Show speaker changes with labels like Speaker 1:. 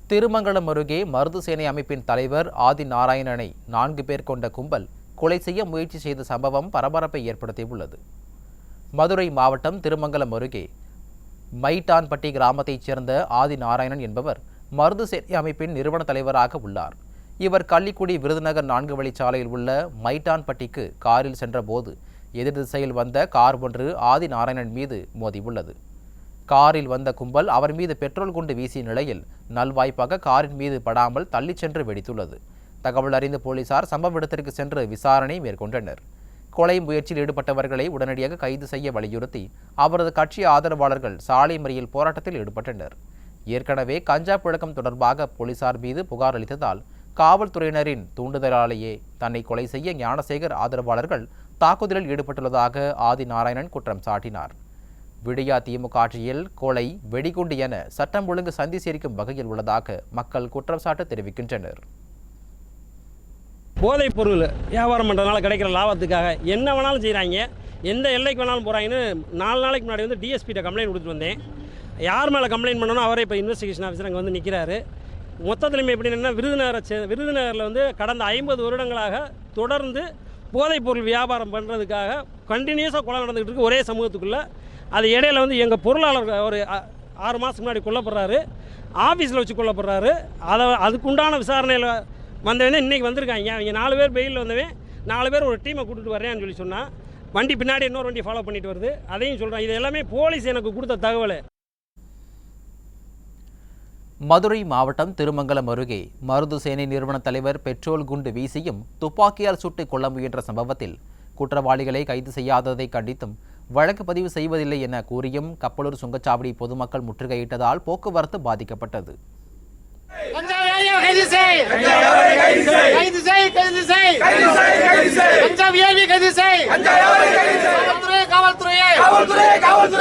Speaker 1: திருமங்கலம் அருகே மருது சேனை அமைப்பின் தலைவர் ஆதி நாராயணனை 4 பேர் கொண்ட கும்பல் கொலை செய்ய முயற்சி செய்த சம்பவம் பரபரப்பை ஏற்படுத்தியுள்ளது. மதுரை மாவட்டம் திருமங்கலம் அருகே மைட்டான்பட்டி கிராமத்தைச் சேர்ந்த ஆதி நாராயணன் என்பவர் மருது சேனை அமைப்பின் நிறுவன தலைவராக உள்ளார். இவர் கள்ளிக்குடி விருதுநகர் 4 வழிச்சாலையில் உள்ள மைட்டான்பட்டிக்கு காரில் சென்றபோது எதிர் திசையில் வந்த கார் ஒன்று ஆதி நாராயணன் மீது மோதியுள்ளது. காரில் வந்த கும்பல் அவர் மீது பெட்ரோல் குண்டு வீசிய நிலையில் நல்வாய்ப்பாக காரின் மீது படாமல் தள்ளிச் சென்று வெடித்துள்ளது. தகவல் அறிந்த போலீசார் சம்பவ இடத்திற்கு சென்று விசாரணை மேற்கொண்டனர். கொலை முயற்சியில் ஈடுபட்டவர்களை உடனடியாக கைது செய்ய வலியுறுத்தி அவரது கட்சி ஆதரவாளர்கள் சாலை மறியல் போராட்டத்தில் ஈடுபட்டனர். ஏற்கனவே கஞ்சா புழக்கம் தொடர்பாக போலீசார் மீது புகார் அளித்ததால் காவல்துறையினரின் தூண்டுதலாலேயே தன்னை கொலை செய்ய ஞானசேகர் ஆதரவாளர்கள் தாக்குதலில் ஈடுபட்டுள்ளதாக ஆதி நாராயணன் குற்றம் சாட்டினார். விடியா திமுக ஆட்சியில் கொலை, வெடிகுண்டு என சட்டம் ஒழுங்கு சந்தி சிரிக்கும் வகையில் உள்ளதாக மக்கள் குற்றம் சாட்டு தெரிவிக்கின்றனர்.
Speaker 2: போதைப் பொருள் வியாபாரம் பண்ணுறதுனால கிடைக்கிற லாபத்துக்காக என்ன வேணாலும் செய்கிறாங்க, எந்த எல்லைக்கு வேணாலும் போகிறாங்கன்னு 4 நாளைக்கு முன்னாடி வந்து டிஎஸ்பிகிட்ட கம்ப்ளைண்ட் கொடுத்துட்டு வந்தேன். யார் மேலே கம்ப்ளைண்ட் பண்ணணும் அவரே இப்போ இன்வெஸ்டிகேஷன் ஆஃபீஸர் அங்கே வந்து நிற்கிறாரு. மொத்தத்துலையுமே எப்படின்னா விருதுநகரில் வந்து கடந்த 50 வருடங்களாக தொடர்ந்து போதைப் பொருள் வியாபாரம் பண்ணுறதுக்காக கண்டினியூஸாக கொலை நடந்துகிட்டு இருக்கு ஒரே சமூகத்துக்குள்ளே. அது இடையில வந்து எங்கள் பொருளாளர் ஒரு 6 மாதத்துக்கு முன்னாடி கொல்லப்படுறாரு, ஆஃபீஸில் வச்சு கொல்லப்படுறாரு. அதுக்குண்டான விசாரணையில் வந்தவனே இன்றைக்கி வந்திருக்காங்க. அவங்க 4 பேர் பெயிலில் வந்தவன் 4 பேர் ஒரு டீமை கூட்டிகிட்டு வரேன்னு சொன்னால் வண்டி பின்னாடி இன்னொரு வண்டி ஃபாலோ பண்ணிட்டு வருது. அதையும் சொல்கிறேன். இது எல்லாமே போலீஸ் எனக்கு கொடுத்த தகவல்.
Speaker 1: மதுரை மாவட்டம் திருமங்கலம் அருகே மருது சேனை நிறுவன தலைவர் பெட்ரோல் குண்டு வீசியும் துப்பாக்கியால் சுட்டுக் கொள்ள முயன்ற சம்பவத்தில் குற்றவாளிகளை கைது செய்யாததை கண்டித்தும் வழக்கு பதிவு செய்வதில்லை என கூறியும் கப்பலூர் சுங்கச்சாவடி பொதுமக்கள் முற்றுகையிட்டதால் போக்குவரத்து பாதிக்கப்பட்டது.
Speaker 3: காவல்துறை